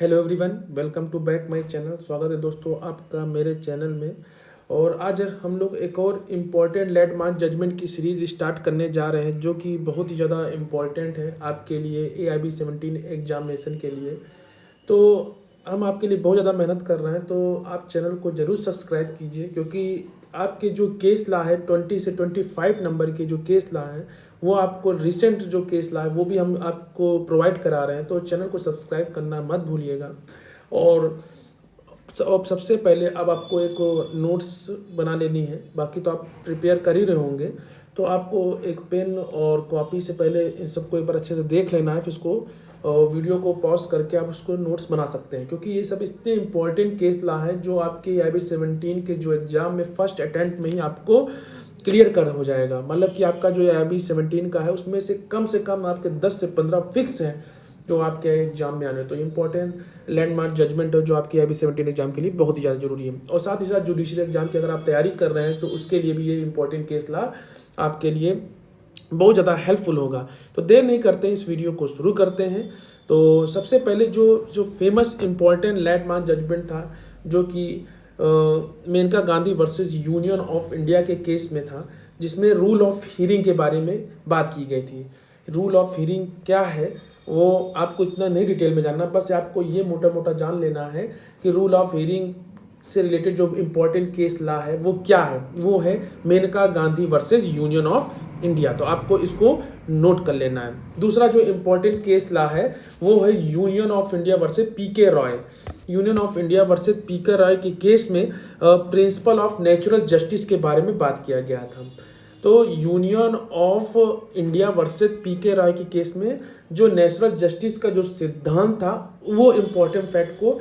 Hello everyone, welcome to back my channel. स्वागत है दोस्तों आपका मेरे चैनल में। और आज हम लोग एक और इम्पॉर्टेंट लैंडमार्क जजमेंट की सीरीज स्टार्ट करने जा रहे हैं, जो कि बहुत ही ज़्यादा इम्पॉर्टेंट है आपके लिए AIB 17 एग्जामिनेशन के लिए। तो हम आपके लिए बहुत ज़्यादा मेहनत कर रहे हैं, तो आप चैनल को ज़रूर सब्सक्राइब कीजिए, क्योंकि आपके जो केस ला है 20 से 25 नंबर के जो केस ला है, वो आपको रिसेंट जो केस ला है वो भी हम आपको प्रोवाइड करा रहे हैं। तो चैनल को सब्सक्राइब करना मत भूलिएगा। और अब सबसे पहले अब आपको एक नोट्स बना लेनी है, बाकी तो आप प्रिपेयर कर ही रहे होंगे। तो आपको एक पेन और कॉपी से पहले इन सबको एक बार अच्छे से देख लेना है, फिर इसको वीडियो को पॉज करके आप उसको नोट्स बना सकते हैं, क्योंकि ये सब इतने इंपॉर्टेंट केस ला है जो आपके AIB 17 के जो एग्ज़ाम में फर्स्ट अटेम्प्ट में ही आपको क्लियर कर हो जाएगा। मतलब कि आपका जो AIB 17 का है उसमें से कम आपके 10 से 15 फिक्स हैं जो आपके एग्जाम में आने। तो इम्पोर्टेंट लैंडमार्क जजमेंट है जो आपके AIB 17 एग्जाम के लिए बहुत ही ज़्यादा जरूरी है। और साथ ही साथ जुडिशरी एग्जाम की अगर आप तैयारी कर रहे हैं तो उसके लिए भी ये इंपॉर्टेंट केस ला आपके लिए बहुत ज़्यादा हेल्पफुल होगा। तो देर नहीं करते हैं, इस वीडियो को शुरू करते हैं। तो सबसे पहले जो जो फेमस इंपॉर्टेंट लैंडमार्क जजमेंट था, जो कि Maneka Gandhi versus union of India के केस में था, जिसमें रूल ऑफ हियरिंग के बारे में बात की गई थी। रूल ऑफ हियरिंग क्या है वो आपको इतना नहीं डिटेल में जानना, बस आपको ये मोटा मोटा जान लेना है कि रूल ऑफ हियरिंग से रिलेटेड जो इम्पोर्टेंट केस ला है वो क्या है। वो है Maneka Gandhi versus union of India. तो आपको इसको नोट कर लेना है। दूसरा जो इम्पोर्टेंट केस ला है वो है union of India versus PK Roy. Union of India versus PK Roy के केस में प्रिंसिपल ऑफ नेचुरल जस्टिस के बारे में बात किया गया था। तो union of India versus PK Roy के केस में जो नेचुरल जस्टिस का जो सिद्धांत था, वो इम्पोर्टेंट फैक्ट को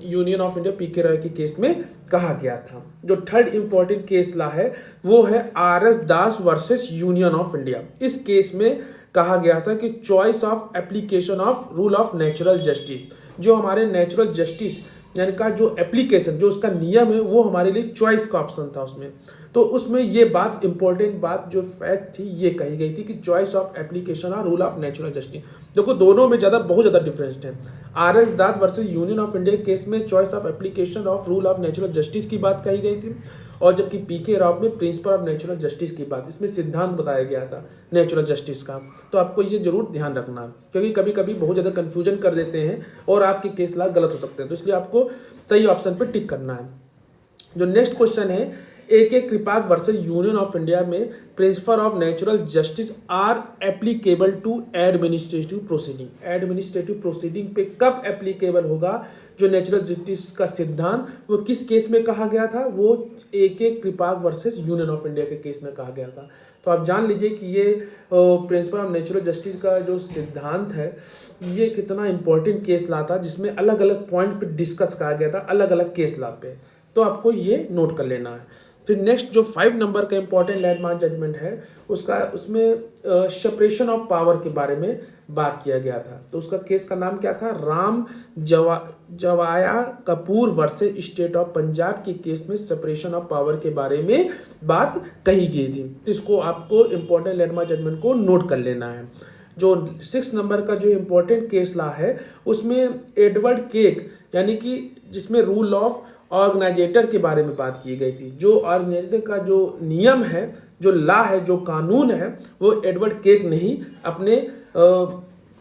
union of India PK Roy के केस में कहा गया था। जो थर्ड इम्पोर्टेंट केस ला है वो है RS Das versus union of India. इस केस में कहा गया था कि choice of application of rule of natural justice, जो हमारे नेचुरल जस्टिस यानी का जो एप्लीकेशन, जो उसका नियम है, वो हमारे लिए चॉइस का ऑप्शन था उसमें। तो उसमें ये बात इंपॉर्टेंट बात जो फैक्ट थी ये कही गई थी कि चॉइस ऑफ एप्लीकेशन और रूल ऑफ नेचुरल जस्टिस, देखो दोनों में बहुत ज़्यादा डिफरेंस है। RS Das versus union of India case में choice of application of rule of natural justice की बात कही गई थी, और जबकि PK रॉय में प्रिंसिपल ऑफ नेचुरल जस्टिस की बात, इसमें सिद्धांत बताया गया था नेचुरल जस्टिस का। तो आपको ये जरूर ध्यान रखना, क्योंकि कभी कभी बहुत ज़्यादा कंफ्यूजन कर देते हैं और आपके केस ला गलत हो सकते हैं। तो इसलिए आपको सही ऑप्शन पर टिक करना है। जो नेक्स्ट क्वेश्चन है, AK Kraipak versus union of India में principle of natural justice are applicable to administrative proceeding. Administrative proceeding पे कब एप्लीकेबल होगा जो नेचुरल जस्टिस का सिद्धांत, वो किस केस में कहा गया था? वो AK Kraipak versus union of India के केस में कहा गया था। तो आप जान लीजिए कि ये प्रिंसिपल ऑफ नेचुरल जस्टिस का जो सिद्धांत है ये कितना इंपॉर्टेंट केस ला था, जिसमें अलग अलग पॉइंट पे डिस्कस कहा गया था अलग अलग केस ला पे। तो आपको ये नोट कर लेना है। फिर नेक्स्ट जो 5 नंबर का इंपॉर्टेंट लैंडमार्क जजमेंट है उसमें सेपरेशन ऑफ पावर के बारे में बात किया गया था। तो उसका केस का नाम क्या था? Ram Jawaya Kapur versus state of Punjab के केस में सेपरेशन ऑफ पावर के बारे में बात कही गई थी। तो इसको आपको इंपॉर्टेंट लैंडमार्क जजमेंट को नोट कर लेना है। जो 6 नंबर का जो इम्पोर्टेंट केस ला है उसमें एडवर्ड केक, यानी कि जिसमें रूल ऑफ ऑर्गेनाइजेटर के बारे में बात की गई थी। जो ऑर्गेनाइजेटर का जो नियम है, जो ला है, जो कानून है, वो एडवर्ड केक ने ही अपने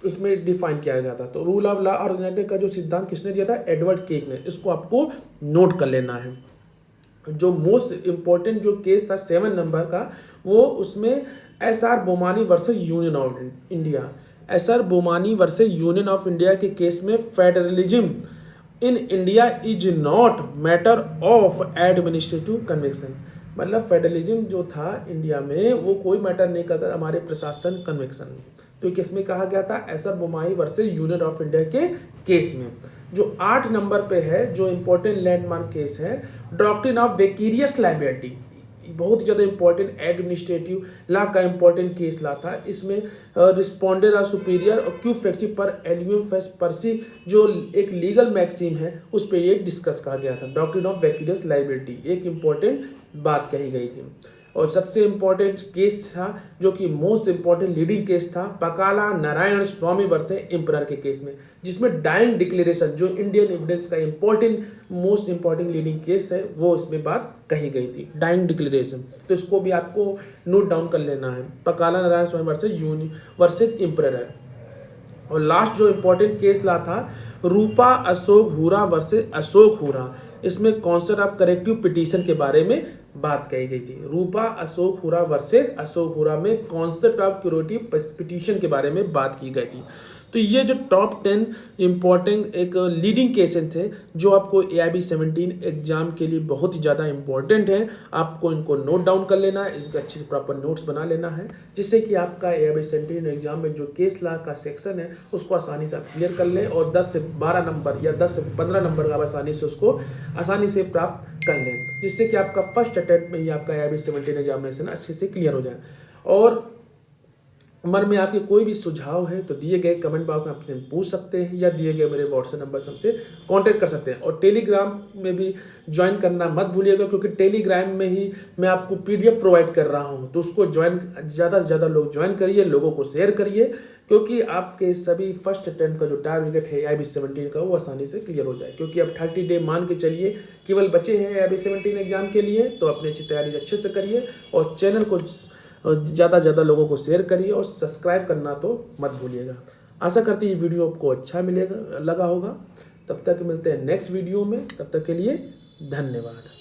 उसमें डिफाइन किया गया था। तो रूल ऑफ लॉ ऑर्गेनाइजेटर का जो सिद्धांत किसने दिया था? एडवर्ड केक ने। इसको आपको नोट कर लेना है। जो मोस्ट इम्पोर्टेंट जो केस था 7 नंबर का, वो उसमें SR Bommai versus union of India. SR Bommai versus union of India के केस में federalism in India is not matter of administrative conviction. मतलब फेडरलिज्म जो था इंडिया में वो कोई मैटर नहीं करता हमारे प्रशासन कन्विक्शन में। तो किसमें कहा गया था? SR Bommai versus union of India के केस में। जो 8 नंबर पे है जो इंपॉर्टेंट लैंडमार्क केस है, डॉक्ट्रिन ऑफ वेकेरियस लायबिलिटी। बहुत ही ज़्यादा इंपॉर्टेंट एडमिनिस्ट्रेटिव लॉ का इंपॉर्टेंट केस ला था। इसमें रिस्पॉन्डेंट आर सुपीरियर और क्यू फैक्टिव पर एल्यूम फेस परसी जो एक लीगल मैक्सिम है उस पर ये डिस्कस कहा गया था। डॉक्ट्रिन ऑफ वेकेरियस लायबिलिटी एक इंपॉर्टेंट बात कही गई थी। और सबसे इम्पोर्टेंट केस था जो कि मोस्ट इम्पोर्टेंट लीडिंग केस था पकाला नारायण स्वामी वर्सेस एम्परर के केस में, जिसमें डाइंग डिक्लेरेशन जो इंडियन एविडेंस का important most important leading case है वो इसमें बात कही गई थी, डाइंग डिक्लेरेशन। तो इसको भी आपको नोट डाउन कर लेना है, पकाला नारायण स्वामी वर्सेस एम्परर। और लास्ट जो इम्पोर्टेंट केस ला था रूपा अशोक हुरा वर्सेस अशोक हुरा, इसमें कॉन्सेप्ट ऑफ करेक्टिव पिटीशन के बारे में बात कही गई थी। रूपा अशोक हुरा वर्सेस अशोक हुरा में कॉन्सेप्ट ऑफ क्यूरेटिव पिटीशन के बारे में बात की गई थी। तो ये जो टॉप 10 इम्पॉर्टेंट एक लीडिंग केसेस थे जो आपको AIB 17 एग्जाम के लिए बहुत ही ज़्यादा इंपॉर्टेंट है, आपको इनको नोट डाउन कर लेना है, इसके अच्छे से प्रॉपर नोट्स बना लेना है, जिससे कि आपका AIB 17 एग्जाम में जो केस लॉ का सेक्शन है उसको आसानी से आप क्लियर कर लें और 10 से 12 नंबर या 10 से 15 नंबर का आसानी से उसको आसानी से प्राप्त कर लें, जिससे कि आपका फर्स्ट अटेम्प्ट में ही आपका AIB 17 एग्जामिनेशन अच्छे से क्लियर हो जाए। और मन में आपके कोई भी सुझाव है तो दिए गए कमेंट बॉक्स में आपसे पूछ सकते हैं या दिए गए मेरे व्हाट्सएप नंबर से हमसे कांटेक्ट कर सकते हैं। और टेलीग्राम में भी ज्वाइन करना मत भूलिएगा, क्योंकि टेलीग्राम में ही मैं आपको PDF प्रोवाइड कर रहा हूं, तो उसको ज्वाइन ज़्यादा से ज़्यादा लोग ज्वाइन करिए, लोगों को शेयर करिए, क्योंकि आपके सभी फर्स्ट अटेम्प्ट का जो टारगेट है AIB 17 का वो आसानी से क्लियर हो जाए। क्योंकि अब 30 डे मान के चलिए केवल बचे हैं AIB 17 एग्जाम के लिए, तो अपनी अच्छी तैयारी अच्छे से करिए और चैनल को ज़्यादा से ज़्यादा लोगों को शेयर करिए और सब्सक्राइब करना तो मत भूलिएगा। आशा करती है ये वीडियो आपको अच्छा लगा होगा। तब तक मिलते हैं नेक्स्ट वीडियो में, तब तक के लिए धन्यवाद।